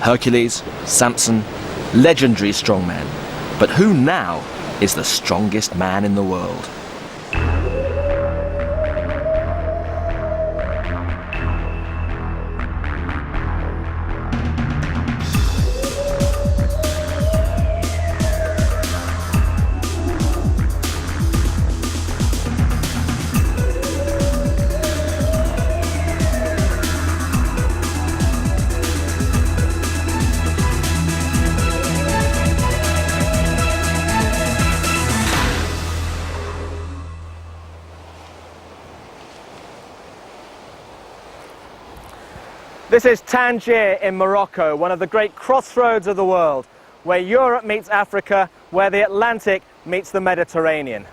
Hercules, Samson, legendary strongmen. But who now is the strongest man in the world? This is Tangier in Morocco, one of the great crossroads of the world, where Europe meets Africa, where the Atlantic meets the Mediterranean.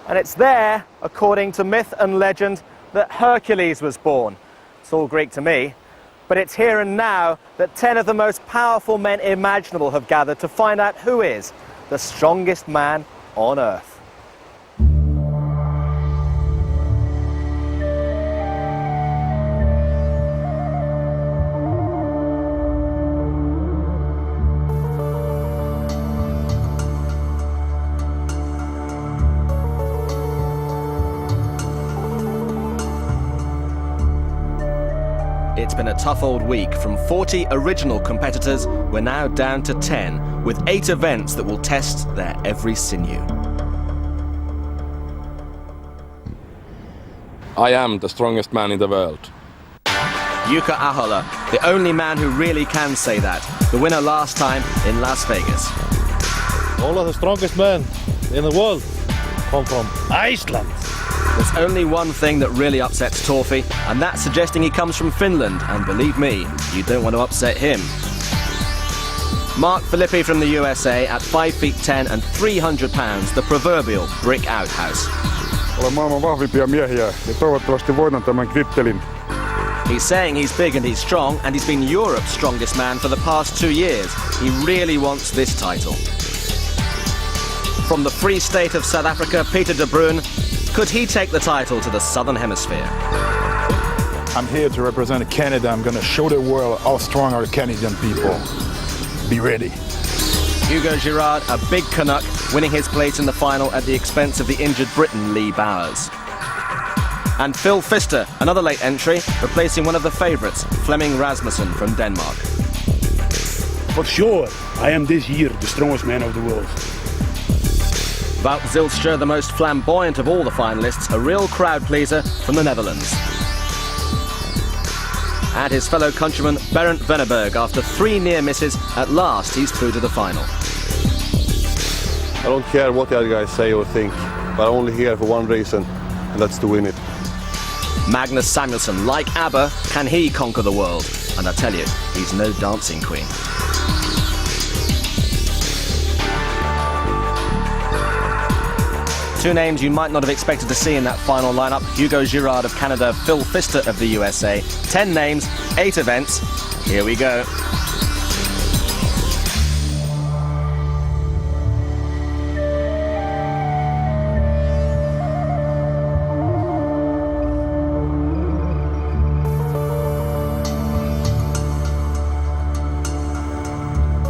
And it's there, according to myth and legend, that Hercules was born. It's all Greek to me, but it's here and now that 10 of the most powerful men imaginable have gathered to find out who is the strongest man on Earth. It's been a tough old week. From 40 original competitors, we're now down to 10, with 8 events that will test their every sinew. I am the strongest man in the world. Jouko Ahola, the only man who really can say that. The winner last time in Las Vegas. All of the strongest men in the world come from Iceland. There's only one thing that really upsets Torfi, and that's suggesting he comes from Finland. And believe me, you don't want to upset him. Mark Filippi from the USA at 5 feet 10 and 300 pounds, the proverbial brick outhouse. Olen maailman vahvimpia miehiä ja toivottavasti voitan tämän kriptelin. He's saying he's big and he's strong, and he's been Europe's strongest man for the past 2 years. He really wants this title. From the Free State of South Africa, Peter de Bruin, could he take the title to the Southern Hemisphere? I'm here to represent Canada. I'm going to show the world how strong are Canadian people. Be ready. Hugo Girard, a big Canuck, winning his place in the final at the expense of the injured Briton Lee Bowers. And Phil Pfister, another late entry, replacing one of the favourites, Flemming Rasmussen from Denmark. For sure, I am this year the strongest man of the world. Wout Zijlstra, the most flamboyant of all the finalists, a real crowd pleaser from the Netherlands. And his fellow countryman Berend Venneberg, after 3 near misses, at last he's through to the final. I don't care what the other guys say or think, but I'm only here for one reason, and that's to win it. Magnus Samuelsson, like ABBA, can he conquer the world? And I tell you, he's no dancing queen. Two names you might not have expected to see in that final lineup: Hugo Girard of Canada, Phil Pfister of the USA. 10 names, 8 events. Here we go.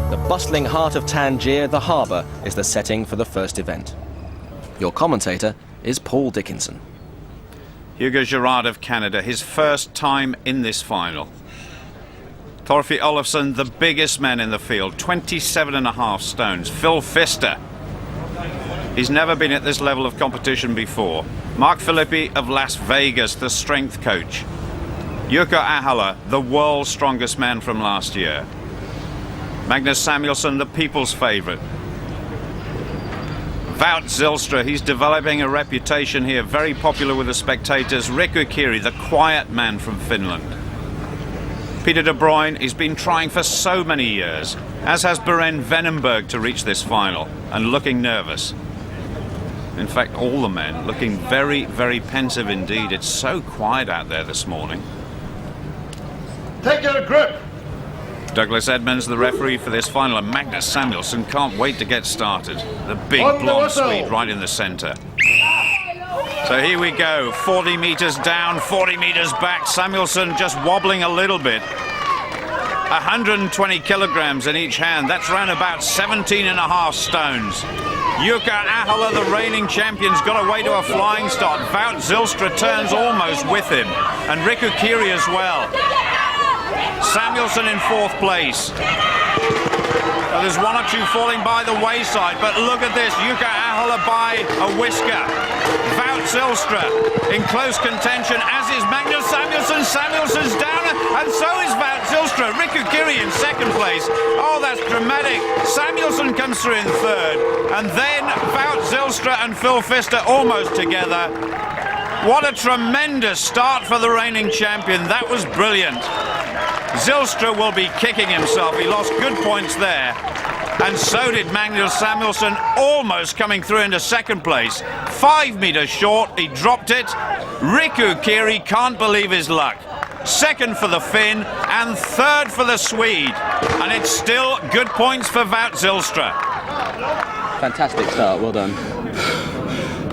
The bustling heart of Tangier, the harbour, is the setting for the first event. Your commentator is Paul Dickinson. Hugo Girard of Canada, his first time in this final. Torfi Olofsson, the biggest man in the field, 27.5 stones. Phil Pfister, he's never been at this level of competition before. Mark Filippi of Las Vegas, the strength coach. Jouko Ahola, the world's strongest man from last year. Magnus Samuelsson, the people's favourite. Wout Zijlstra, he's developing a reputation here, very popular with the spectators. Riku Kiri, the quiet man from Finland. Peter de Bruin, he's been trying for so many years, as has Berend Venneberg, to reach this final, and looking nervous. In fact, all the men looking very, very pensive indeed. It's so quiet out there this morning. Take your grip. Douglas Edmonds, the referee for this final, and Magnus Samuelsson can't wait to get started. The big blonde Swede right in the centre. So here we go, 40 metres down, 40 metres back. Samuelsson just wobbling a little bit. 120 kilograms in each hand. That's around about 17.5 stones. Jouko Ahola, the reigning champion's got away to a flying start. Wout Zijlstra turns almost with him, and Riku Kiri as well. Samuelsson in 4th place. Well, there's one or two falling by the wayside, but look at this. Jouko Ahola by a whisker. Wout Zijlstra in close contention, as is Magnus Samuelsson. Samuelsson's down, and so is Wout Zijlstra. Riku Kiri in 2nd place. Oh, that's dramatic. Samuelsson comes through in 3rd, and then Wout Zijlstra and Phil Fister almost together. What a tremendous start for the reigning champion. That was brilliant. Zijlstra will be kicking himself. He lost good points there. And so did Magnus Samuelsson, almost coming through into 2nd place. 5 meters short, he dropped it. Riku Kiri can't believe his luck. 2nd for the Finn and 3rd for the Swede. And it's still good points for Wout Zijlstra. Fantastic start, well done.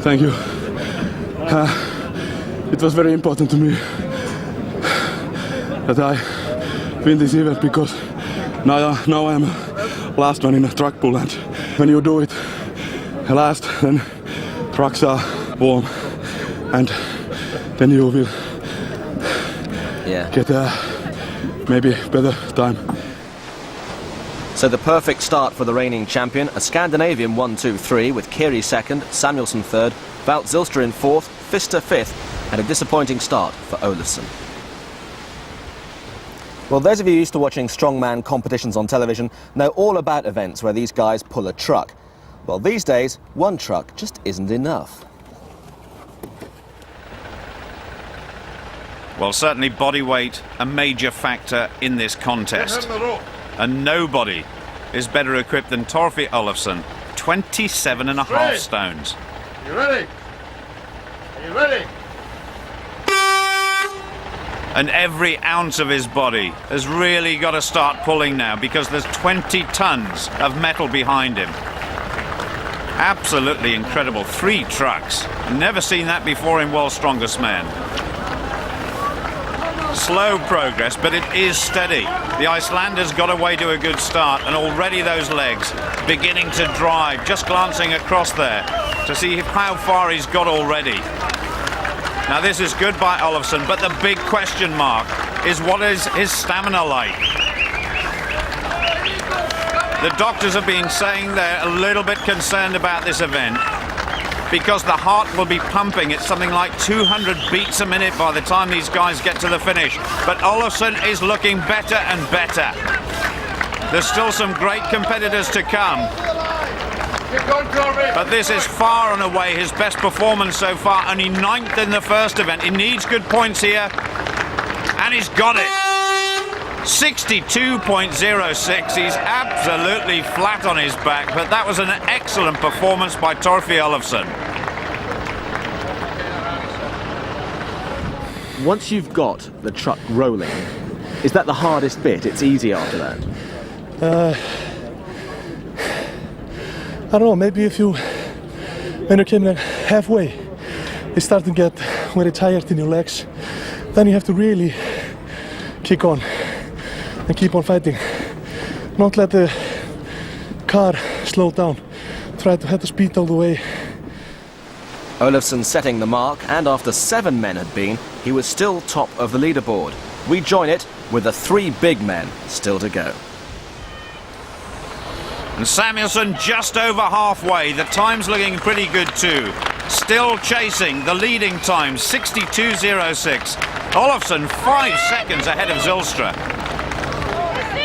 Thank you. It was very important to me that I win this event, because now I am last one in a truck pull, and when you do it last, then trucks are warm, and then you will get maybe better time. So the perfect start for the reigning champion, a Scandinavian 1-2-3 with Kiri 2nd, Samuelsson 3rd, Wout Zijlstra in 4th, Fister 5th, and a disappointing start for Olofsson. Well, those of you used to watching strongman competitions on television know all about events where these guys pull a truck. Well, these days, one truck just isn't enough. Well, certainly body weight a major factor in this contest. And nobody is better equipped than Torfi Olofsson, 27.5 stones. You ready? Are you ready? And every ounce of his body has really got to start pulling now, because there's 20 tons of metal behind him. Absolutely incredible. 3 trucks. Never seen that before in World's Strongest Man. Slow progress, but it is steady. The Icelander's got away to a good start, and already those legs beginning to drive. Just glancing across there to see how far he's got already. Now this is good by Olofsson, but the big question mark is, what is his stamina like? The doctors have been saying they're a little bit concerned about this event, because the heart will be pumping at something like 200 beats a minute by the time these guys get to the finish. But Olofsson is looking better and better. There's still some great competitors to come. But this is far and away his best performance so far, only 9th in the first event. He needs good points here, and he's got it. 62.06, he's absolutely flat on his back, but that was an excellent performance by Torfi Olofsson. Once you've got the truck rolling, is that the hardest bit? It's easy after that? I don't know, maybe when you came like halfway, you start to get very tired in your legs. Then you have to really kick on and keep on fighting. Not let the car slow down. Try to have the speed all the way. Olofsson setting the mark, and after 7 men had been, he was still top of the leaderboard. We join it with the 3 big men still to go. And Samuelsson just over halfway. The time's looking pretty good too. Still chasing the leading time, 62.06. Olofsson 5 seconds ahead of Zijlstra.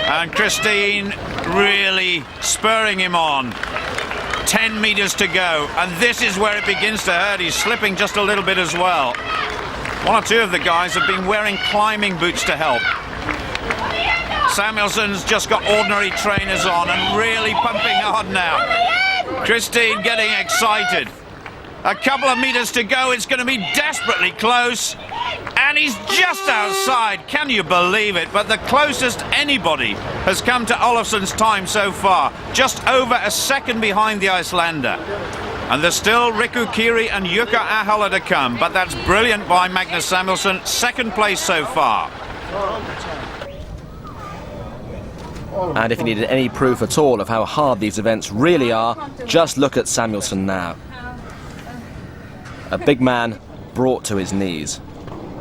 And Christine really spurring him on. 10 meters to go, and this is where it begins to hurt. He's slipping just a little bit as well. 1 or 2 of the guys have been wearing climbing boots to help. Samuelsson's just got ordinary trainers on and really pumping hard now. Christine getting excited. A couple of meters to go, it's going to be desperately close. And he's just outside, can you believe it? But the closest anybody has come to Olofsson's time so far, just over a second behind the Icelander. And there's still Riku Kiri and Jouko Ahola to come, but that's brilliant by Magnus Samuelsson, 2nd place so far. And if you needed any proof at all of how hard these events really are, just look at Samuelsson now. A big man brought to his knees.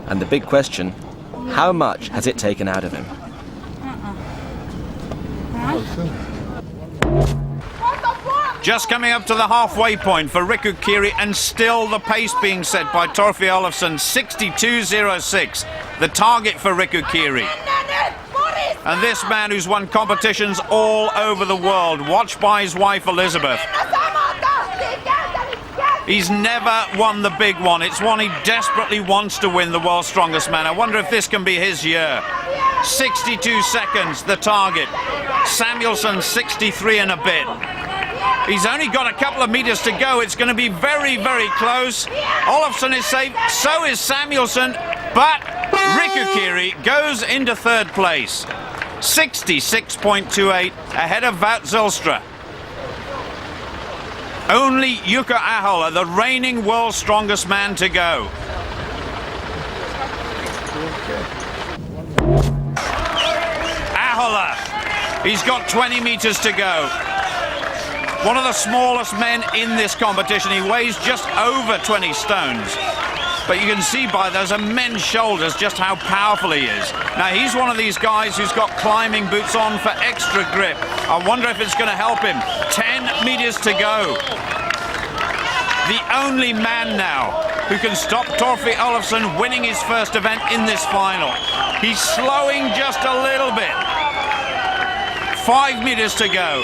And the big question, how much has it taken out of him? Just coming up to the halfway point for Riku, Kiri, and still the pace being set by Torfi Olofsson, 62.06, the target for Riku, Kiri. And this man who's won competitions all over the world, watched by his wife Elizabeth. He's never won the big one. It's one he desperately wants to win, the world's strongest man. I wonder if this can be his year. 62 seconds, the target. Samuelsson, 63 and a bit. He's only got a couple of meters to go. It's going to be very, very close. Olofsson is safe, so is Samuelsson, but Riku, Kiri goes into third place. 66.28 ahead of Wout Zijlstra. Only Jouko Ahola, the reigning world's strongest man, to go. Ahola, he's got 20 meters to go. One of the smallest men in this competition. He weighs just over 20 stones. But you can see by those immense shoulders just how powerful he is. Now, he's one of these guys who's got climbing boots on for extra grip. I wonder if it's going to help him. 10 meters to go. The only man now who can stop Torfi Olofsson winning his first event in this final. He's slowing just a little bit. 5 meters to go.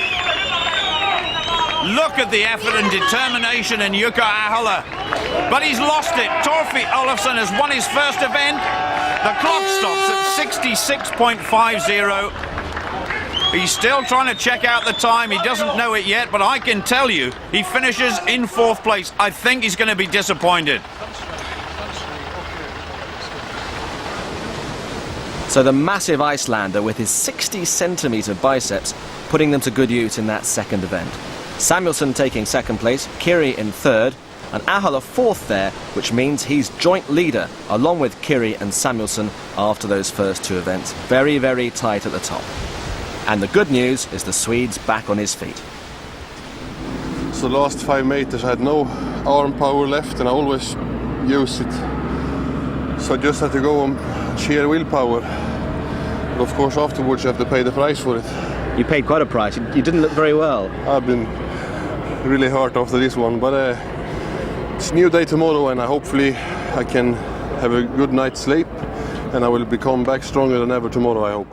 Look at the effort and determination in Jouko Ahola. But he's lost it. Torfi Olofsson has won his first event. The clock stops at 66.50. He's still trying to check out the time. He doesn't know it yet, but I can tell you, he finishes in fourth place. I think he's going to be disappointed. So the massive Icelander with his 60-centimetre biceps putting them to good use in that second event. Samuelsson taking second place, Kiri in third, and Ahola fourth there, which means he's joint leader along with Kiri and Samuelsson after those first two events. Very, very tight at the top. And the good news is the Swede's back on his feet. So the last 5 meters I had no arm power left and I always use it. So I just had to go on sheer willpower. But of course afterwards you have to pay the price for it. You paid quite a price. You didn't look very well. I've been really hurt after this one, but it's a new day tomorrow and hopefully I can have a good night's sleep and I will become back stronger than ever tomorrow, I hope.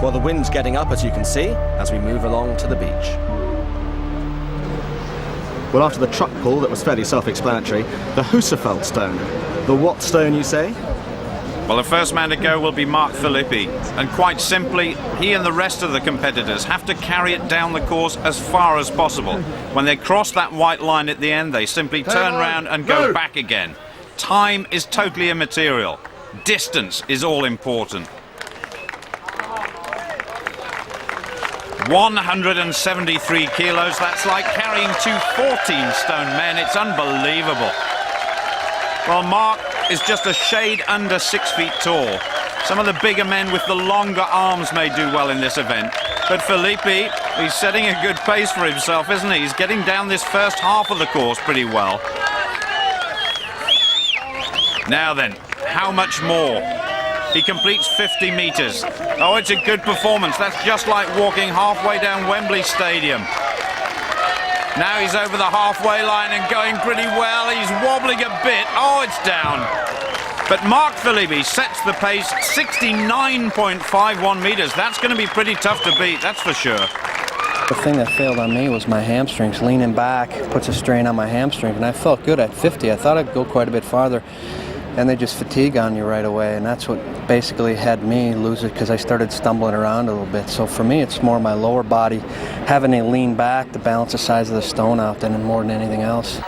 Well, the wind's getting up, as you can see, as we move along to the beach. Well, after the truck pull, that was fairly self-explanatory, the Husafeld stone. The what stone, you say? Well, the first man to go will be Mark Filippi, and quite simply, he and the rest of the competitors have to carry it down the course as far as possible. When they cross that white line at the end, they simply turn around and go back again. Time is totally immaterial. Distance is all important. 173 kilos, that's like carrying two 14-stone men. It's unbelievable. Well, Mark is just a shade under 6 feet tall. Some of the bigger men with the longer arms may do well in this event. But Filippi, he's setting a good pace for himself, isn't he? He's getting down this first half of the course pretty well. Now then, how much more? He completes 50 meters. Oh, it's a good performance. That's just like walking halfway down Wembley Stadium. Now he's over the halfway line and going pretty well. He's wobbling a bit. Oh, it's down. But Mark Filippi sets the pace, 69.51 meters. That's going to be pretty tough to beat, that's for sure. The thing that failed on me was my hamstrings. Leaning back puts a strain on my hamstrings, and I felt good at 50. I thought I'd go quite a bit farther. And they just fatigue on you right away, and that's what basically had me lose it, because I started stumbling around a little bit. So for me, it's more my lower body having to lean back to balance the size of the stone out than more than anything else.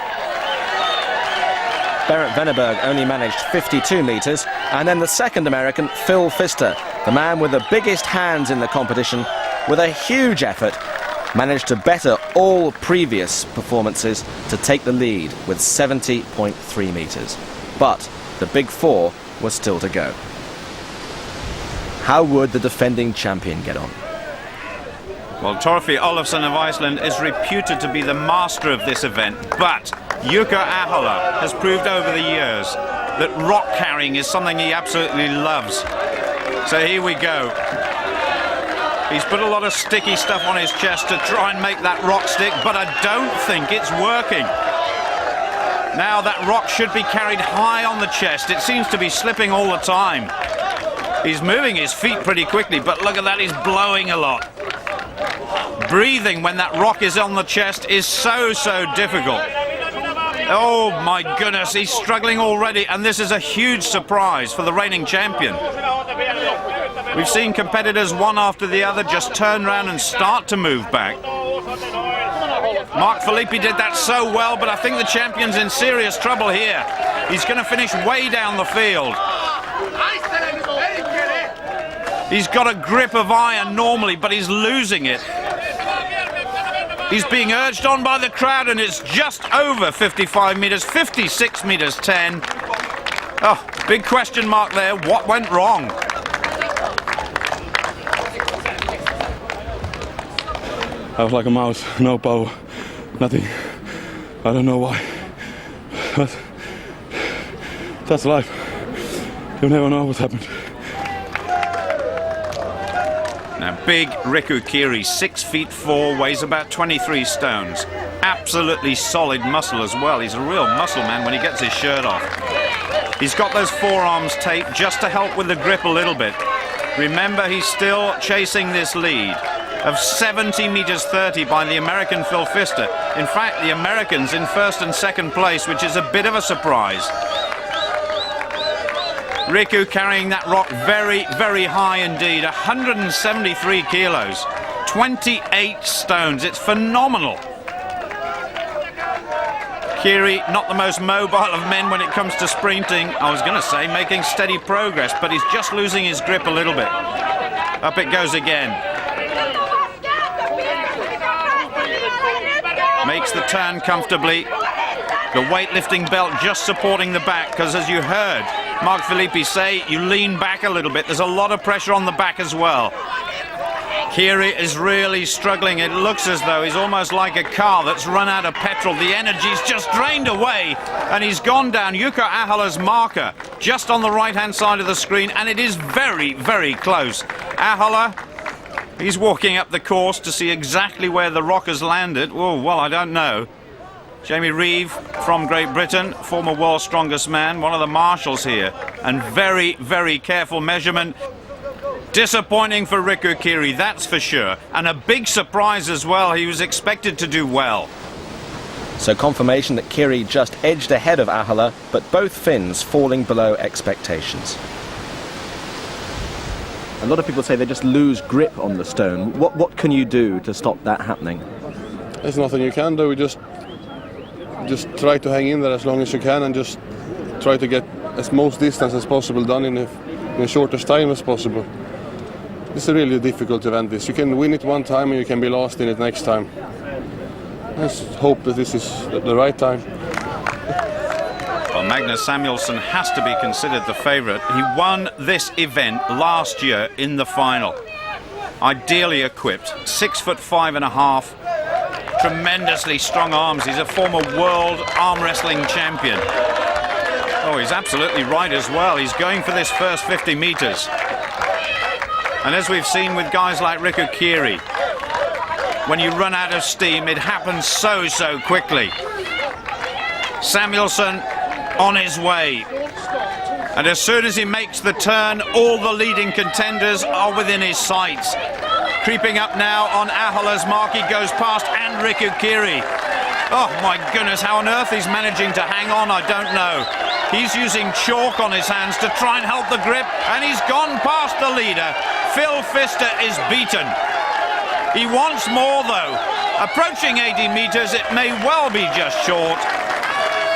Berent Venneberg only managed 52 metres. And then the second American, Phil Pfister, the man with the biggest hands in the competition, with a huge effort, managed to better all previous performances to take the lead with 70.3 metres. But the big four was still to go. How would the defending champion get on? Well, Torfi Olofsson of Iceland is reputed to be the master of this event, but Jouko Ahola has proved over the years that rock carrying is something he absolutely loves. So here we go. He's put a lot of sticky stuff on his chest to try and make that rock stick, but I don't think it's working. Now that rock should be carried high on the chest. It seems to be slipping all the time. He's moving his feet pretty quickly, but look at that, he's blowing a lot. Breathing when that rock is on the chest is so difficult. Oh my goodness, he's struggling already, and this is a huge surprise for the reigning champion. We've seen competitors one after the other just turn around and start to move back. Mark Filippi did that so well, but I think the champion's in serious trouble here. He's going to finish way down the field. He's got a grip of iron normally, but he's losing it. He's being urged on by the crowd, and it's just over 55 metres, 56 metres 10. Oh, big question mark there. What went wrong? I was like a mouse, no power, nothing. I don't know why. But that's life. You never know what happened. Now, big Riku Kiri, 6'4", weighs about 23 stones. Absolutely solid muscle as well. He's a real muscle man when he gets his shirt off. He's got those forearms taped just to help with the grip a little bit. Remember, he's still chasing this lead of 70 metres 30 by the American Phil Pfister. In fact, the Americans in first and second place, which is a bit of a surprise. Riku carrying that rock very high indeed, 173 kilos, 28 stones. It's phenomenal. Kiri, not the most mobile of men when it comes to sprinting. I was going to say making steady progress, but he's just losing his grip a little bit. Up it goes again. Makes the turn comfortably. The weightlifting belt just supporting the back, because as you heard Mark Filippi say, you lean back a little bit. There's a lot of pressure on the back as well. Kiri is really struggling. It looks as though he's almost like a car that's run out of petrol. The energy's just drained away, and he's gone down. Jouko Ahola's marker just on the right-hand side of the screen, and it is very close. Ahola, he's walking up the course to see exactly where the rock has landed. Oh, well, I don't know. Jamie Reeve from Great Britain, former world's strongest man, one of the marshals here, and very careful measurement. Disappointing for Riku Kiri, that's for sure, and a big surprise as well. He was expected to do well. So confirmation that Kiri just edged ahead of Ahola, but both Finns falling below expectations. A lot of people say they just lose grip on the stone. What can you do to stop that happening? There's nothing you can do. Just try to hang in there as long as you can, and just try to get as most distance as possible done in the shortest time as possible. It's a really difficult event. You can win it one time and you can be lost in it next time. Let's hope that this is the right time. Well, Magnus Samuelsson has to be considered the favourite. He won this event last year in the final. Ideally equipped, 6'5.5". Tremendously strong arms. He's a former world arm wrestling champion. Oh, he's absolutely right as well. He's going for this first 50 metres. And as we've seen with guys like Riku Kiri, when you run out of steam, it happens so quickly. Samuelsson on his way. And as soon as he makes the turn, all the leading contenders are within his sights. Creeping up now on Ahola's mark, he goes past, and Riku Kiri. Oh my goodness, how on earth he's managing to hang on, I don't know. He's using chalk on his hands to try and help the grip, and he's gone past the leader. Phil Pfister is beaten. He wants more though. Approaching 80 metres, it may well be just short.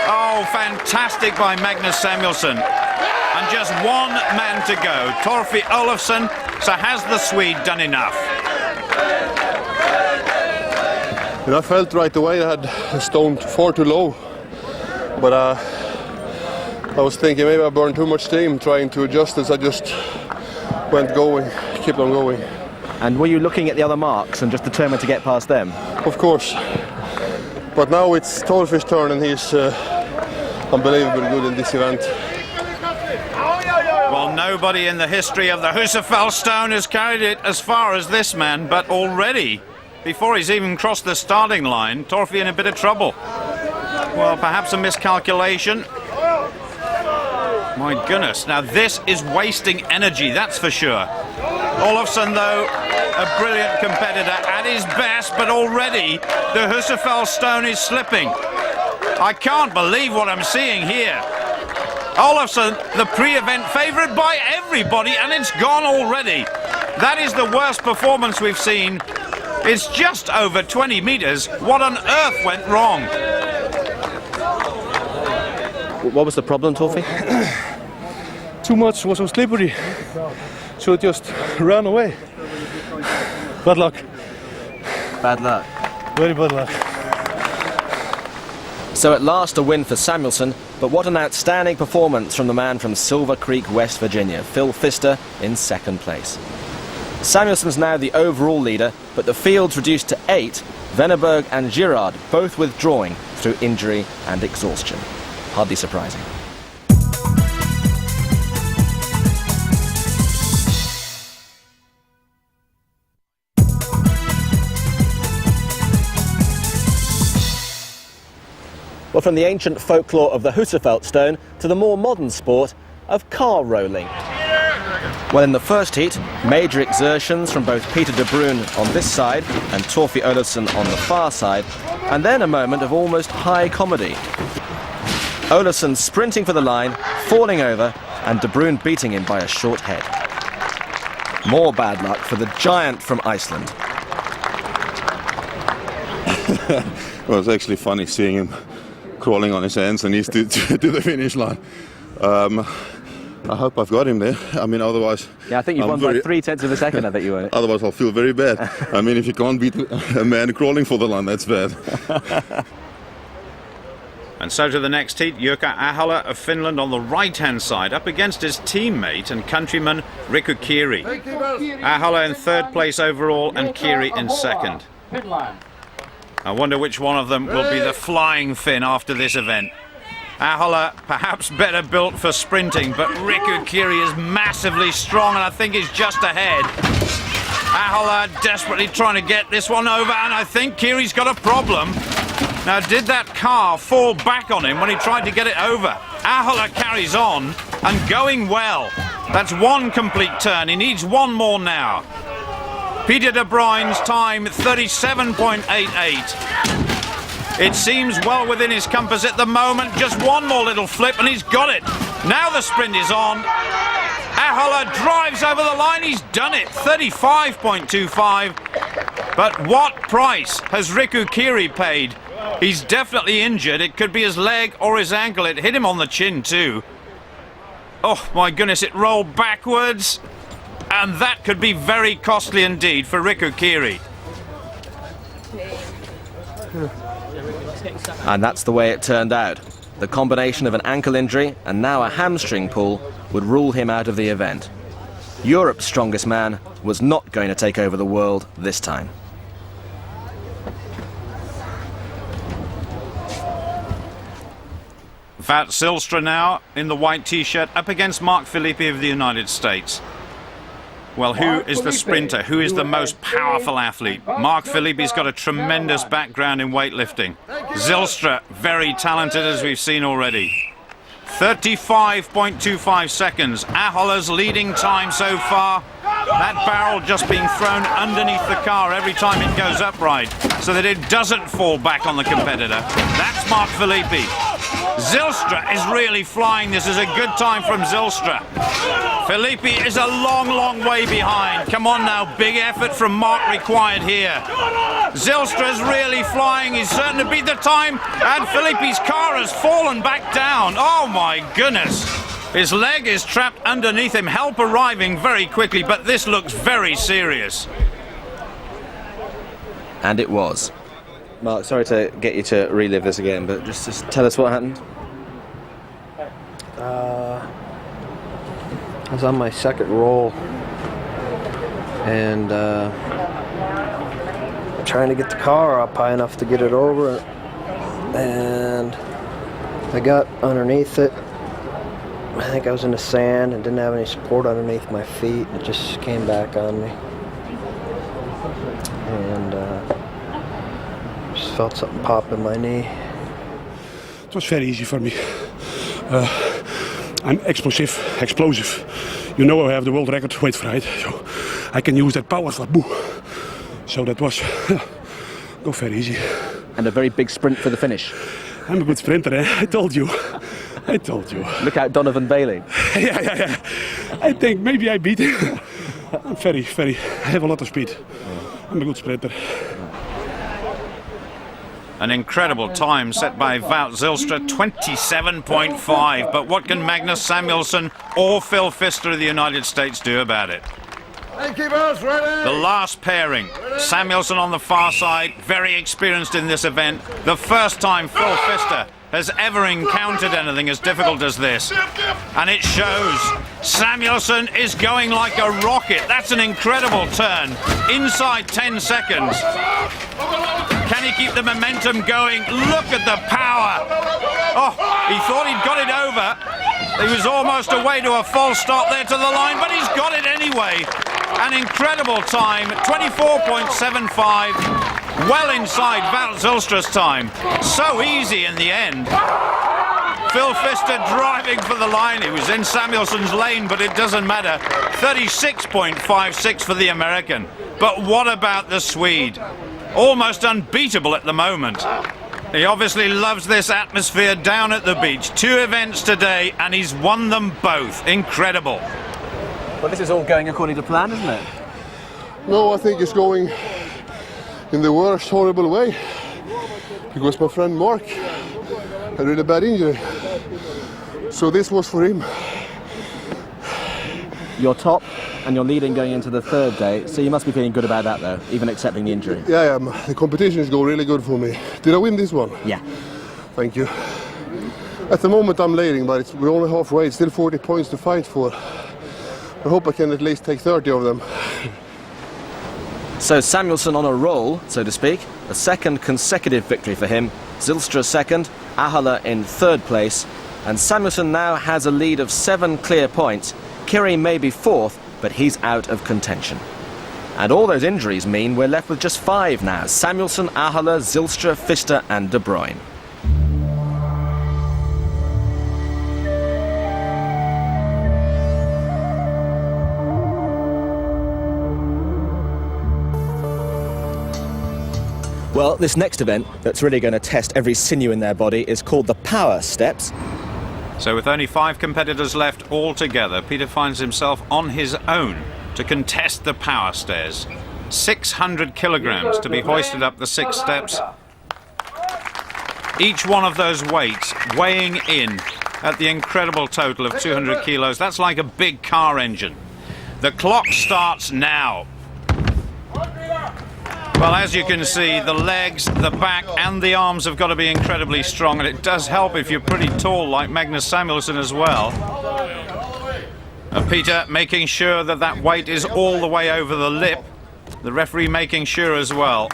Oh, fantastic by Magnus Samuelsson. And just one man to go. Torfi Olofsson. So has the Swede done enough? And I felt right away I had stone far too low. But I was thinking maybe I burned too much steam trying to adjust this. I just went going, kept on going. And were you looking at the other marks and just determined to get past them? Of course. But now it's Torfi's turn and he's unbelievably good in this event. Well, nobody in the history of the Husafell Stone has carried it as far as this man, but already, before he's even crossed the starting line, Torfi in a bit of trouble. Well, perhaps a miscalculation. My goodness, now this is wasting energy, that's for sure. Olofsson, though, a brilliant competitor at his best, but already the Husafell Stone is slipping. I can't believe what I'm seeing here. Olofsson, the pre-event favourite by everybody, and it's gone already. That is the worst performance we've seen. It's just over 20 metres. What on earth went wrong? What was the problem, Torfi? Too much, was so slippery, so it just ran away. Bad luck. Bad luck. Very bad luck. So at last a win for Samuelsson, but what an outstanding performance from the man from Silver Creek, West Virginia, Phil Pfister in second place. Samuelsson's now the overall leader, but the field's reduced to 8, Venneberg and Girard both withdrawing through injury and exhaustion. Hardly surprising. Well, from the ancient folklore of the Husafell Stone to the more modern sport of car rolling. Well, in the first heat, major exertions from both Peter de Bruin on this side and Torfi Olofsson on the far side, and then a moment of almost high comedy. Olofsson sprinting for the line, falling over, and de Bruin beating him by a short head. More bad luck for the giant from Iceland. Well, it's actually funny seeing him crawling on his hands and knees to the finish line. I hope I've got him there. I mean, otherwise... Yeah, I think you've won by 0.3 of a second, I think you were. Otherwise, I'll feel very bad. I mean, if you can't beat a man crawling for the line, that's bad. And so to the next heat, Jouko Ahola of Finland on the right-hand side, up against his teammate and countryman Riku Kiri. Ahola in third place overall and Kiri in second. I wonder which one of them will be the flying Finn after this event. Ahola perhaps better built for sprinting, but Riku Kiri is massively strong and I think he's just ahead. Ahola desperately trying to get this one over, and I think Kiri's got a problem. Now, did that car fall back on him when he tried to get it over? Ahola carries on and going well. That's one complete turn. He needs one more now. Peter de Bruyn's time, 37.88. It seems well within his compass at the moment. Just one more little flip and he's got it. Now the sprint is on. Ahola drives over the line. He's done it. 35.25. But what price has Riku Kiri paid? He's definitely injured. It could be his leg or his ankle. It hit him on the chin too. Oh my goodness, it rolled backwards. And that could be very costly indeed for Riku Kiri. And that's the way it turned out. The combination of an ankle injury and now a hamstring pull would rule him out of the event. Europe's strongest man was not going to take over the world this time. Wout Zijlstra now in the white t-shirt up against Mark Filippi of the United States. Well, who is the sprinter? Who is the most powerful athlete? Mark Filippi's got a tremendous background in weightlifting. Zijlstra, very talented as we've seen already. 35.25 seconds. Ahola's leading time so far. That barrel just being thrown underneath the car every time it goes upright so that it doesn't fall back on the competitor. That's Mark Filippi. Zijlstra is really flying. This is a good time from Zijlstra. Filippi is a long, long way behind. Come on now, big effort from Mark required here. Zijlstra's really flying. He's certain to beat the time. And Filippi's car has fallen back down. Oh my goodness. His leg is trapped underneath him. Help arriving very quickly, but this looks very serious. And it was. Mark, sorry to get you to relive this again, but just tell us what happened. I was on my second roll and trying to get the car up high enough to get it over, and I got underneath it. I think I was in the sand and didn't have any support underneath my feet. It just came back on me, and just felt something pop in my knee. It was very easy for me. I'm explosive. You know I have the world record weight fright, so I can use that power for boo. So that was go very easy. And a very big sprint for the finish. I'm a good sprinter, eh? I told you. Look out, Donovan Bailey. Yeah. I think maybe I beat him. I'm very, I have a lot of speed. I'm a good sprinter. An incredible time set by Wout Zijlstra, 27.5. But what can Magnus Samuelsson or Phil Pfister of the United States do about it? The last pairing, Samuelsson on the far side, very experienced in this event. The first time Phil Pfister has ever encountered anything as difficult as this. And it shows. Samuelsson is going like a rocket. That's an incredible turn. Inside 10 seconds. Can he keep the momentum going? Look at the power. Oh, he thought he'd got it over. He was almost away to a false start there to the line, but he's got it anyway. An incredible time, 24.75. Well inside Wout Zijlstra's time. So easy in the end. Phil Pfister driving for the line. He was in Samuelsson's lane, but it doesn't matter. 36.56 for the American. But what about the Swede? Almost unbeatable at the moment. He obviously loves this atmosphere down at the beach. 2 events today, and he's won them both. Incredible. Well, this is all going according to plan, isn't it? No, I think it's going in the worst horrible way. Because my friend Mark had a really bad injury. So this was for him. You're top and you're leading going into the third day, so you must be feeling good about that though, even accepting the injury. Yeah, the competition is going really good for me. Did I win this one? Yeah. Thank you. At the moment I'm leading, but we're only halfway. It's still 40 points to fight for. I hope I can at least take 30 of them. So Samuelsson on a roll, so to speak. A second consecutive victory for him. Zijlstra second, Ahola in third place. And Samuelsson now has a lead of 7 clear points. Kiri may be fourth, but he's out of contention. And all those injuries mean we're left with just 5 now. Samuelsson, Ahola, Zijlstra, Pfister and De Bruyne. Well, this next event that's really going to test every sinew in their body is called the Power Steps. So with only 5 competitors left altogether, Peter finds himself on his own to contest the power stairs. 600 kilograms to be hoisted up the 6 steps. Each one of those weights weighing in at the incredible total of 200 kilos. That's like a big car engine. The clock starts now. Well, as you can see, the legs, the back and the arms have got to be incredibly strong, and it does help if you're pretty tall like Magnus Samuelsson as well. Peter making sure that that weight is all the way over the lip. The referee making sure as well.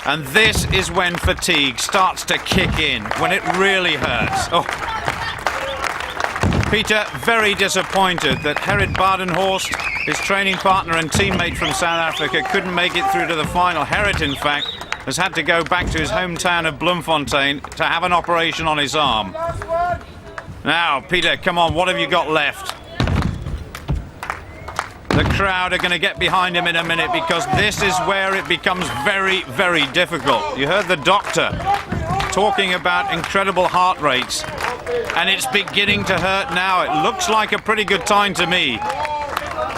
And this is when fatigue starts to kick in, when it really hurts. Oh. Peter very disappointed that Gerrit Badenhorst, his training partner and teammate from South Africa, couldn't make it through to the final. Gerrit, in fact, has had to go back to his hometown of Bloemfontein to have an operation on his arm. Now, Peter, come on, what have you got left? The crowd are going to get behind him in a minute because this is where it becomes very, very difficult. You heard the doctor talking about incredible heart rates. And it's beginning to hurt now. It looks like a pretty good time to me.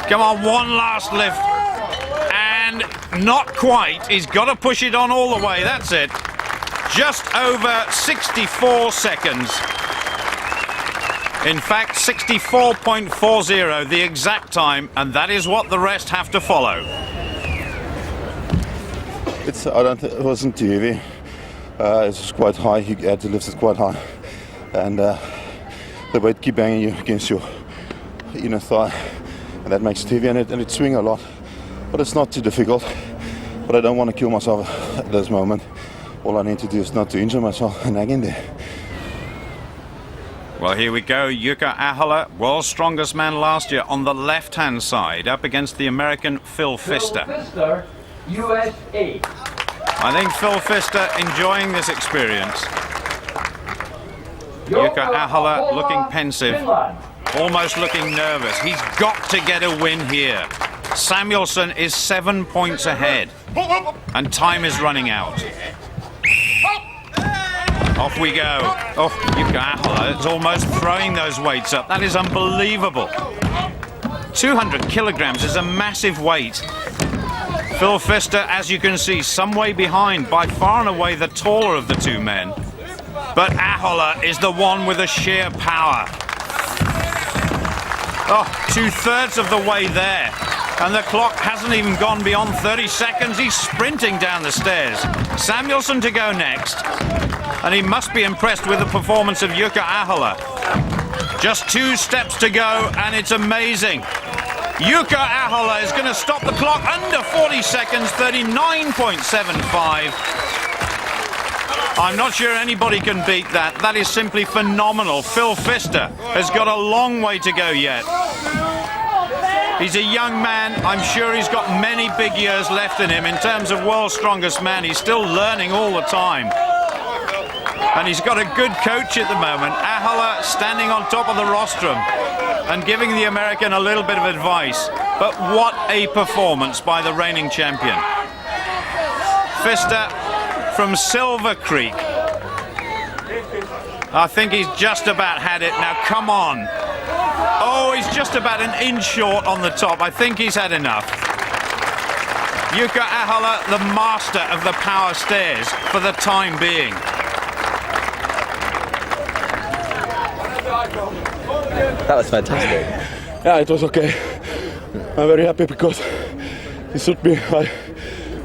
Come on, one last lift. And not quite. He's got to push it on all the way. That's it. Just over 64 seconds. In fact, 64.40, the exact time, and that is what the rest have to follow. It wasn't too heavy. It was quite high. You had to lift it quite high, and the weight keep banging you against your inner thigh, and that makes it heavy, and it swing a lot. But it's not too difficult. But I don't want to kill myself at this moment. All I need to do is not to injure myself and hang in there. Well, here we go. Jouko Ahola, world's strongest man last year, on the left-hand side, up against the American Phil Pfister. USA. I think Phil Pfister enjoying this experience. Jouko Ahola looking pensive, almost looking nervous. He's got to get a win here. Samuelsson is 7 points ahead, and time is running out. Off we go. Oh, Jouko Ahola is almost throwing those weights up. That is unbelievable. 200 kilograms is a massive weight. Phil Pfister, as you can see, some way behind, by far and away the taller of the two men. But Ahola is the one with the sheer power. Oh, 2/3 of the way there. And the clock hasn't even gone beyond 30 seconds. He's sprinting down the stairs. Samuelsson to go next. And he must be impressed with the performance of Jouko Ahola. Just 2 steps to go, and it's amazing. Jouko Ahola is going to stop the clock under 40 seconds, 39.75. I'm not sure anybody can beat that. That is simply phenomenal. Phil Pfister has got a long way to go yet. He's a young man. I'm sure he's got many big years left in him. In terms of world's strongest man, he's still learning all the time. And he's got a good coach at the moment. Ahola standing on top of the rostrum and giving the American a little bit of advice. But what a performance by the reigning champion. Pfister from Silver Creek. I think he's just about had it. Now, come on. Oh, he's just about an inch short on the top. I think he's had enough. Jouko Ahola, the master of the power stairs for the time being. That was fantastic. Yeah, it was okay. I'm very happy because it should be I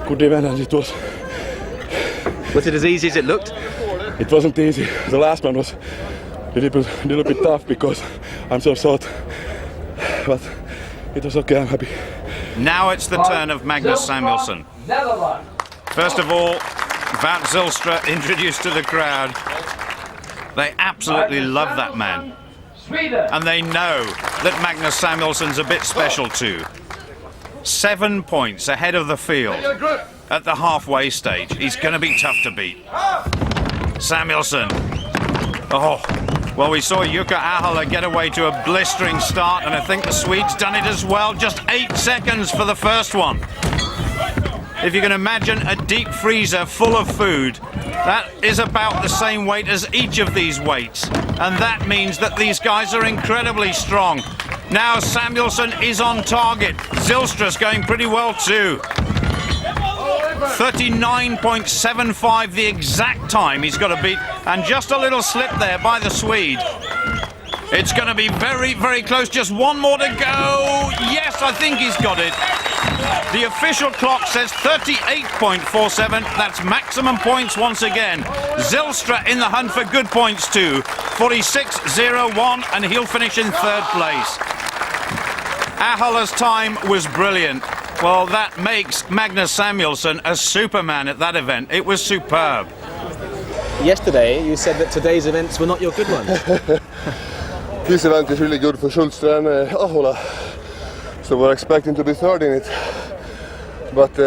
could even, and it was. Was it as easy as it looked? It wasn't easy. The last one was a little bit tough because I'm so short. But it was okay, I'm happy. Now it's the turn of Magnus Samuelsson. First of all, Wout Zijlstra introduced to the crowd. They absolutely love that man. And they know that Magnus Samuelsson's a bit special too. 7 points ahead of the field at the halfway stage. He's going to be tough to beat. Samuelsson. Oh, well, we saw Jouko Ahola get away to a blistering start, and I think the Swede's done it as well. Just 8 seconds for the first one. If you can imagine a deep freezer full of food, that is about the same weight as each of these weights. And that means that these guys are incredibly strong. Now Samuelsson is on target. Zijlstra's going pretty well too. 39.75, the exact time he's got to beat. And just a little slip there by the Swede. It's going to be very, very close. Just one more to go. Yes, I think he's got it. The official clock says 38.47. That's maximum points once again. Zijlstra in the hunt for good points too. 46.01, and he'll finish in 3rd place. Ahola's time was brilliant. Well, that makes Magnus Samuelsson a superman at that event. It was superb. Yesterday, you said that today's events were not your good ones. This event is really good for Zijlstra and Ahola. So we're expecting to be 3rd in it. But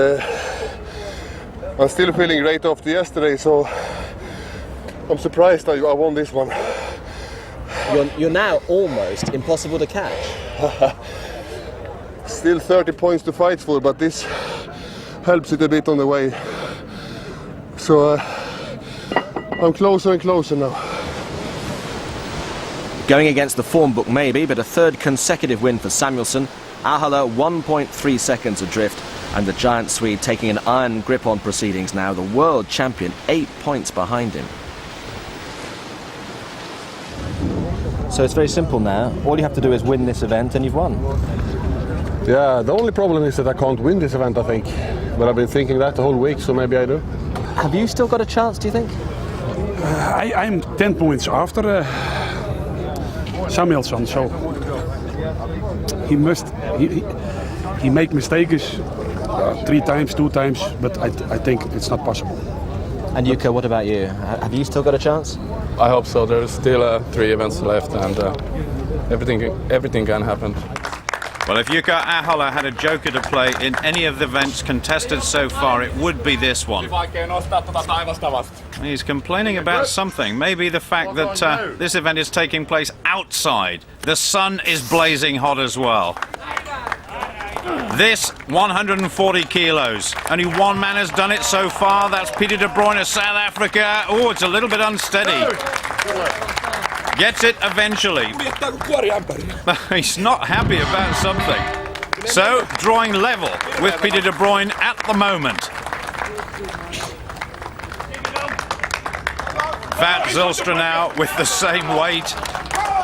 I'm still feeling great after yesterday, so I'm surprised I won this one. You're now almost impossible to catch. Still 30 points to fight for, but this helps it a bit on the way. So I'm closer and closer now. Going against the form book maybe, but a third consecutive win for Samuelsson. Ahola 1.3 seconds adrift, and the giant Swede taking an iron grip on proceedings now. The world champion 8 points behind him. So it's very simple now. All you have to do is win this event and you've won. Yeah, the only problem is that I can't win this event, I think. But I've been thinking that the whole week, so maybe I do. Have you still got a chance, do you think? I'm 10 points after Samuelsson, so he make mistakes 3 times, 2 times, but I think it's not possible. And Jouko, what about you? Have you still got a chance? I hope so. There's still 3 events left, and everything can happen. Well, if Jouko Ahola had a joker to play in any of the events contested so far, it would be this one. He's complaining about something. Maybe the fact that this event is taking place outside. The sun is blazing hot as well. This 140 kilos. Only one man has done it so far. That's Peter de Bruyne of South Africa. Oh, it's a little bit unsteady. Gets it eventually. He's not happy about something. So, drawing level with Peter de Bruyne at the moment. Wout Zijlstra now with the same weight.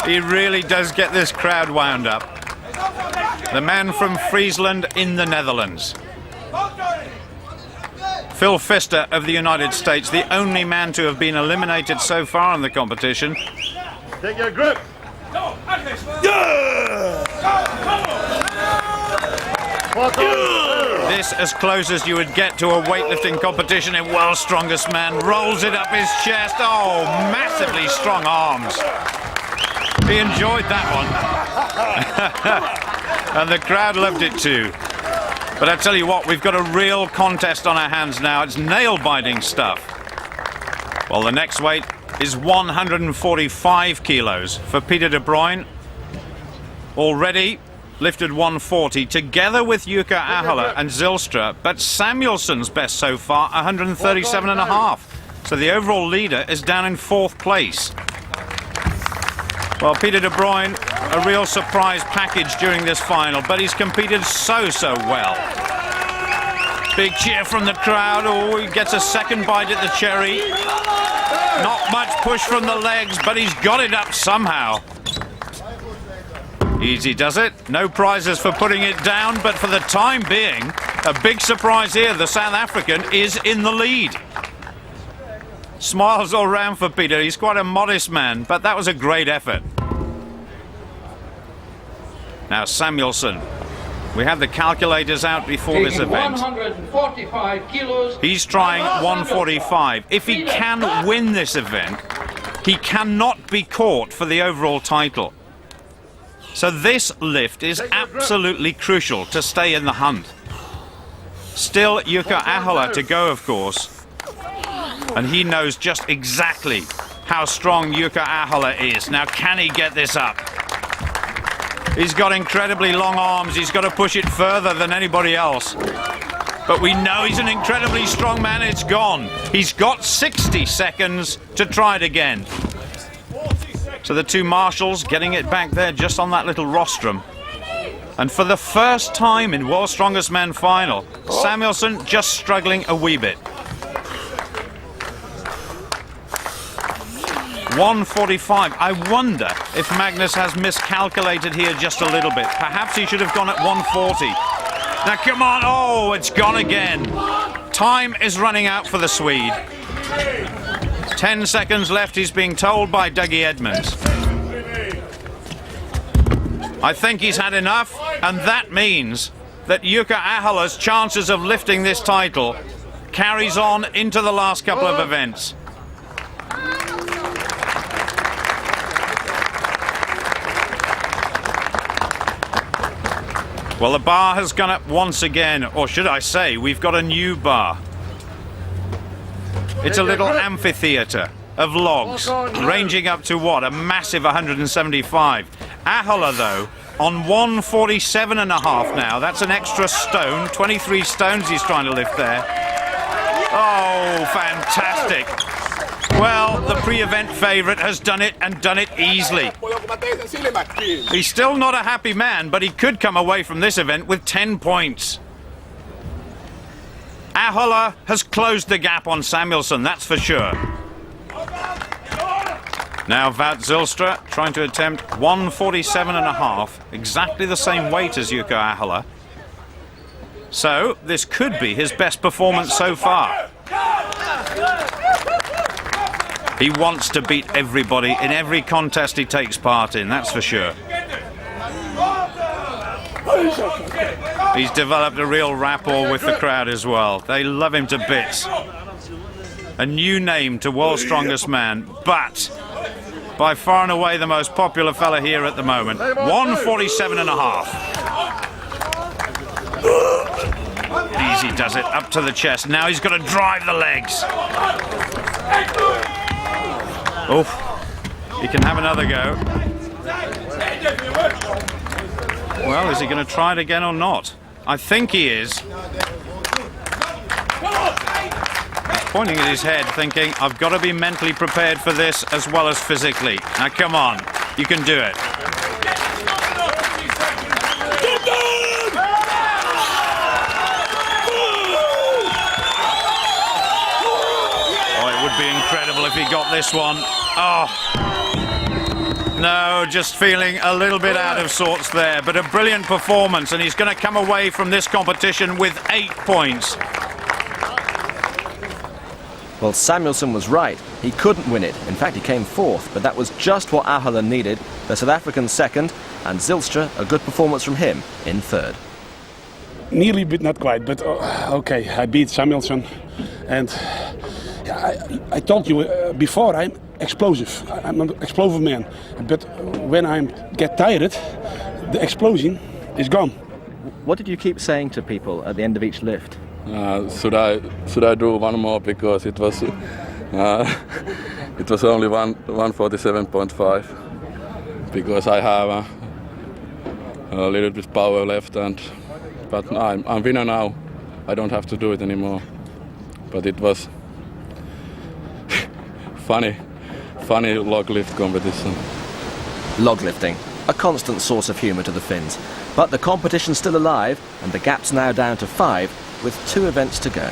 He really does get this crowd wound up. The man from Friesland in the Netherlands. Phil Pfister of the United States, the only man to have been eliminated so far in the competition. Take your grip. This as close as you would get to a weightlifting competition in World's Strongest Man. Rolls it up his chest. Oh, massively strong arms. He enjoyed that one. And the crowd loved it too. But I tell you what, we've got a real contest on our hands now. It's nail-biting stuff. Well, the next weight is 145 kilos for Peter de Bruyne. Already lifted 140 together with Jouko Ahola and Zijlstra, but Samuelsson's best so far 137.5. So the overall leader is down in 4th place. Well, Peter de Bruyne, a real surprise package during this final, but he's competed so well. Big cheer from the crowd. Oh, he gets a second bite at the cherry. Not much push from the legs, but he's got it up somehow. Easy does it. No prizes for putting it down, but for the time being, a big surprise here. The South African is in the lead. Smiles all round for Peter. He's quite a modest man, but that was a great effort. Now Samuelsson. We had the calculators out before this event. 145 kilos. He's trying 145. If he can win this event, he cannot be caught for the overall title. So this lift is absolutely crucial to stay in the hunt. Still Jouko Ahola to go, of course. And he knows just exactly how strong Jouko Ahola is. Now, can he get this up? He's got incredibly long arms. He's got to push it further than anybody else. But we know he's an incredibly strong man. It's gone. He's got 60 seconds to try it again. So the two marshals getting it back there just on that little rostrum. And for the first time in World's Strongest Man final, Samuelsson just struggling a wee bit. 145. I wonder if Magnus has miscalculated here just a little bit. Perhaps he should have gone at 140. Now come on. Oh, it's gone again. Time is running out for the Swede. 10 seconds left, he's being told by Dougie Edmonds. I think he's had enough, and that means that Jouko Ahola's chances of lifting this title carries on into the last couple of events. Well, the bar has gone up once again, or should I say, we've got a new bar. It's a little amphitheatre of logs, ranging up to what? A massive 175. Ahola, though, on 147.5 now. That's an extra stone. 23 stones he's trying to lift there. Oh, fantastic. Well, the pre-event favourite, has done it and done it easily. He's still not a happy man, but he could come away from this event with 10 points. Ahola has closed the gap on Samuelsson, that's for sure. Now Wout Zijlstra trying to attempt 1:47.5, exactly the same weight as Jouko Ahola. So this could be his best performance so far. He wants to beat everybody in every contest he takes part in, that's for sure. He's developed a real rapport with the crowd as well. They love him to bits. A new name to World's Strongest Man, but by far and away the most popular fella here at the moment. 1:47.5. Easy does it, up to the chest. Now he's got to drive the legs. Oh, he can have another go. Well, is he going to try it again or not? I think he is. He's pointing at his head, thinking, I've got to be mentally prepared for this as well as physically. Now, come on, you can do it. Oh, it would be incredible if he got this one. Oh. No, just feeling a little bit out of sorts there, but a brilliant performance, and he's going to come away from this competition with 8 points. Well, Samuelsson was right. He couldn't win it. In fact, he came fourth, but that was just what Ahola needed. The South African second, and Zijlstra, a good performance from him, in third. Nearly, but not quite. But okay, I beat Samuelsson, and I told you before, I'm explosive. I'm an explosive man, but when I get tired, the explosion is gone. What did you keep saying to people at the end of each lift? Should I do one more, because it was only 1:47.5, because I have a little bit power left, but I'm winner now. I don't have to do it anymore. But it was funny log lift competition. Log lifting, a constant source of humour to the Finns. But the competition's still alive, and the gap's now down to 5, with 2 events to go.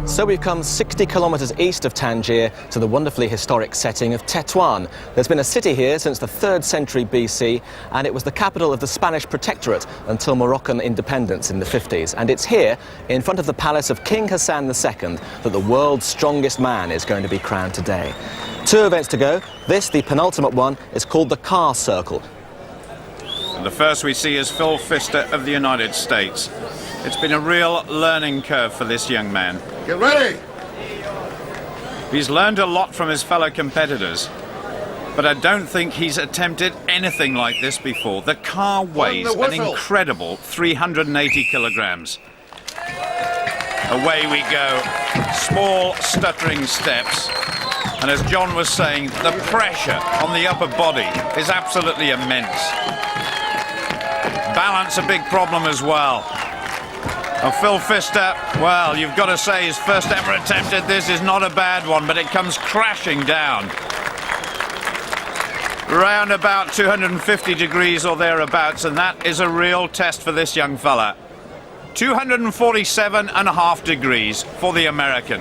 So we've come 60 kilometres east of Tangier to the wonderfully historic setting of Tétouan. There's been a city here since the 3rd century BC, and it was the capital of the Spanish protectorate until Moroccan independence in the 50s. And it's here, in front of the palace of King Hassan II, that the world's strongest man is going to be crowned today. 2 events to go. This, the penultimate one, is called the Car Circle. And the first we see is Phil Pfister of the United States. It's been a real learning curve for this young man. Get ready! He's learned a lot from his fellow competitors, but I don't think he's attempted anything like this before. The car weighs an incredible 380 kilograms. Away we go. Small, stuttering steps. And as John was saying, the pressure on the upper body is absolutely immense. Balance a big problem as well. And Phil Pfister, well, you've got to say his first ever attempt at this is not a bad one, but it comes crashing down. Round about 250 degrees or thereabouts, and that is a real test for this young fella. 247.5 degrees for the American.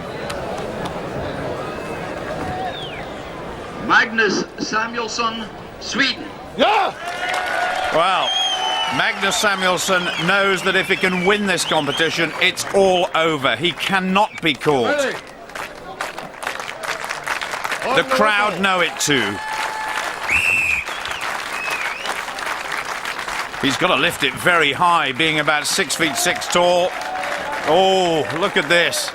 Magnus Samuelsson, Sweden. Yeah! Well, Magnus Samuelsson knows that if he can win this competition, it's all over. He cannot be caught. The crowd know it too. He's got to lift it very high, being about 6'6" tall. Oh, look at this.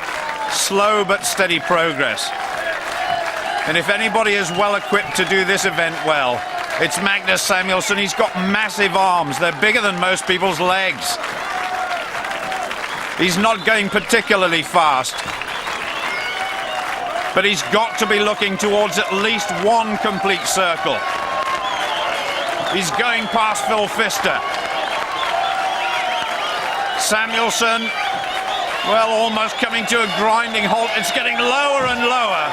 Slow but steady progress. And if anybody is well equipped to do this event well, it's Magnus Samuelsson. He's got massive arms. They're bigger than most people's legs. He's not going particularly fast, but he's got to be looking towards at least one complete circle. He's going past Phil Fister. Samuelsson, well, almost coming to a grinding halt. It's getting lower and lower.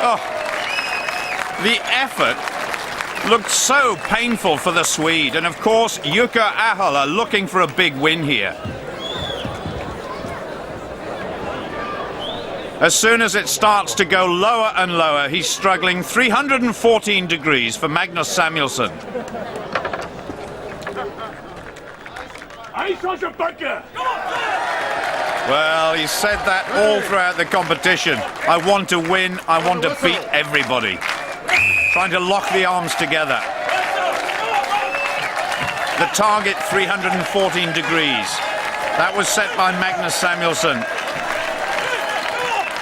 Oh, the effort looked so painful for the Swede. And of course, Jouko Ahola looking for a big win here. As soon as it starts to go lower and lower, he's struggling. 314 degrees for Magnus Samuelsson. Well, he said that all throughout the competition. I want to win, I want to beat everybody. Trying to lock the arms together. The target, 314 degrees. That was set by Magnus Samuelsson.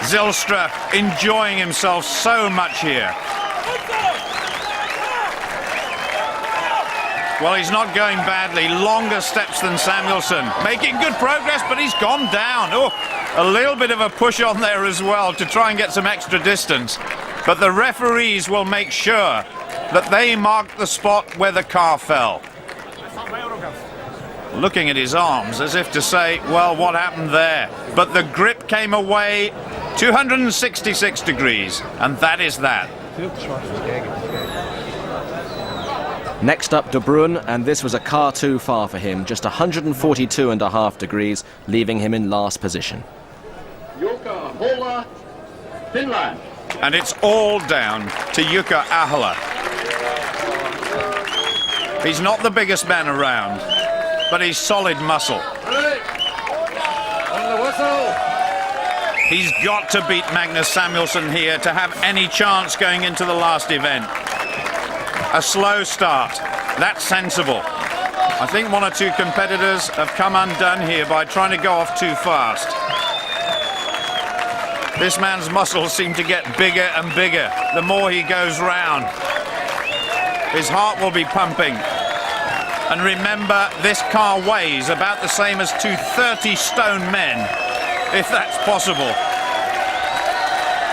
Zijlstra enjoying himself so much here. Well, he's not going badly. Longer steps than Samuelsson. Making good progress, but he's gone down. Oh, a little bit of a push on there as well to try and get some extra distance. But the referees will make sure that they mark the spot where the car fell. Looking at his arms as if to say, well, what happened there? But the grip came away. 266 degrees, and that is that. Next up, De Bruyn, and this was a car too far for him, just 142.5 degrees, leaving him in last position. Jouko Ahola, Finland. And it's all down to Jouko Ahola. He's not the biggest man around, but he's solid muscle. On the whistle. He's got to beat Magnus Samuelsson here to have any chance going into the last event. A slow start, that's sensible. I think one or two competitors have come undone here by trying to go off too fast. This man's muscles seem to get bigger and bigger the more he goes round. His heart will be pumping. And remember, this car weighs about the same as two 30-stone men, if that's possible.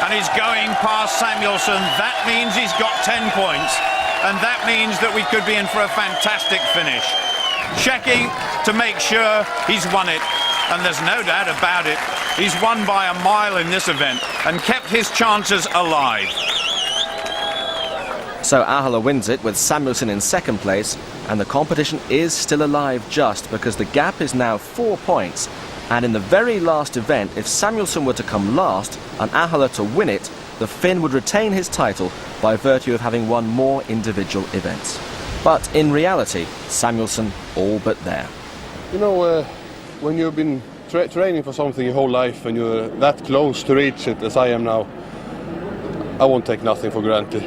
And he's going past Samuelsson. That means he's got 10 points. And that means that we could be in for a fantastic finish. Checking to make sure he's won it. And there's no doubt about it. He's won by a mile in this event and kept his chances alive. So Ahola wins it with Samuelsson in second place, and the competition is still alive just because the gap is now 4 points. And in the very last event, if Samuelsson were to come last and Ahola to win it, the Finn would retain his title by virtue of having won more individual events. But in reality, Samuelsson all but there. You know, when you've been training for something your whole life and you're that close to reach it as I am now, I won't take nothing for granted.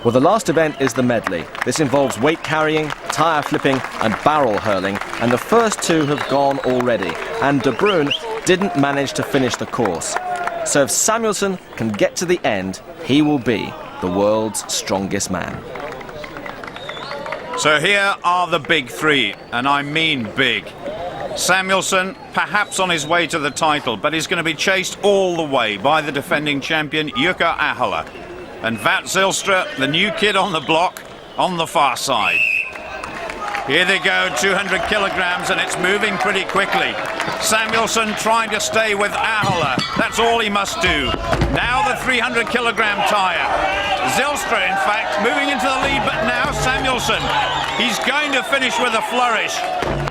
Well, the last event is the medley. This involves weight carrying, tyre flipping and barrel hurling, and the first two have gone already, and De Bruyn didn't manage to finish the course. So if Samuelsson can get to the end, he will be the world's strongest man. So here are the big three, and I mean big. Samuelsson, perhaps on his way to the title, but he's going to be chased all the way by the defending champion, Jouko Ahola. And Wout Zijlstra, the new kid on the block, on the far side. Here they go, 200 kilograms, and it's moving pretty quickly. Samuelsson trying to stay with Ahola. That's all he must do. Now the 300 kilogram tyre. Zijlstra, in fact, moving into the lead, but now Samuelsson. He's going to finish with a flourish.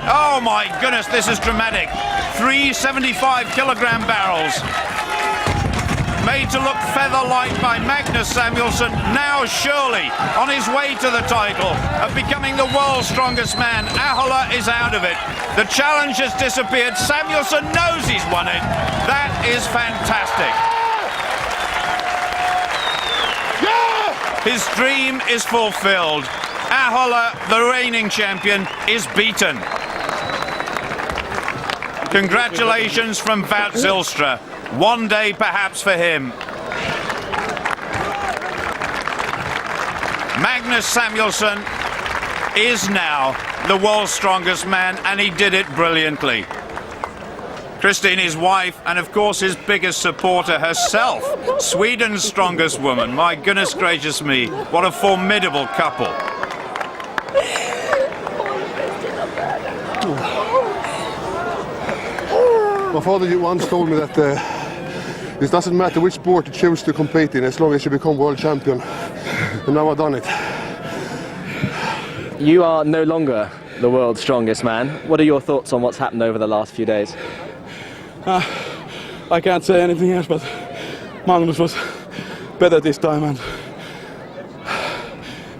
Oh my goodness, this is dramatic. 3 75 kilogram barrels. Made to look feather-light by Magnus Samuelsson, now surely on his way to the title of becoming the world's strongest man. Ahola is out of it. The challenge has disappeared. Samuelsson knows he's won it. That is fantastic. His dream is fulfilled. Ahola, the reigning champion, is beaten. Congratulations from Wout Zijlstra. One day perhaps for him. Magnus Samuelsson is now the world's strongest man, and he did it brilliantly. Christine, his wife, and of course his biggest supporter herself, Sweden's strongest woman. My goodness gracious me, what a formidable couple. My father once told me that it doesn't matter which sport you choose to compete in as long as you become world champion. And now I've done it. You are no longer the world's strongest man. What are your thoughts on what's happened over the last few days? I can't say anything else, but Magnus was better this time, and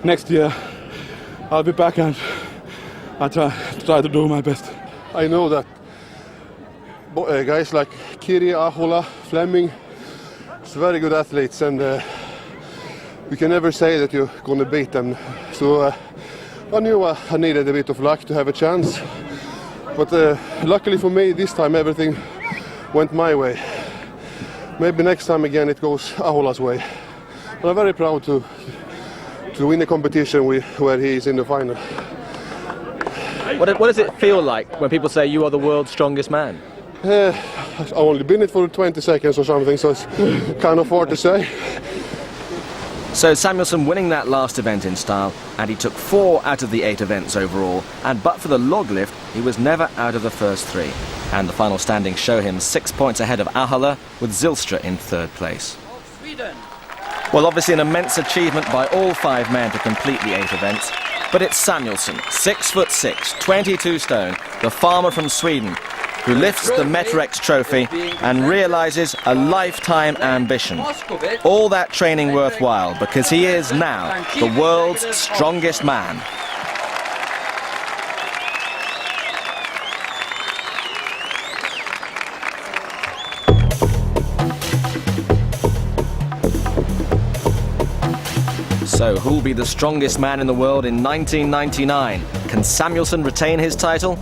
next year I'll be back and I'll try to do my best. I know that guys like Kiri, Ahola, Flemming, it's very good athletes, and you can never say that you're going to beat them. So I knew I needed a bit of luck to have a chance, but luckily for me this time everything went my way. Maybe next time again it goes Ahola's way. But I'm very proud to win the competition where he is in the final. What does it feel like when people say you are the world's strongest man? I've only been it for 20 seconds or something, so it's kind of hard to say. So Samuelsson winning that last event in style, and he took 4 out of the 8 events overall, and but for the log lift, he was never out of the first 3. And the final standings show him 6 points ahead of Ahola, with Zijlstra in 3rd place. Well, obviously an immense achievement by all 5 men to complete the 8 events, but it's Samuelsson, 6'6", 22 stone, the farmer from Sweden, who lifts the Metrex trophy and realises a lifetime ambition. All that training worthwhile, because he is now the world's strongest man. So, who'll be the strongest man in the world in 1999? Can Samuelsson retain his title?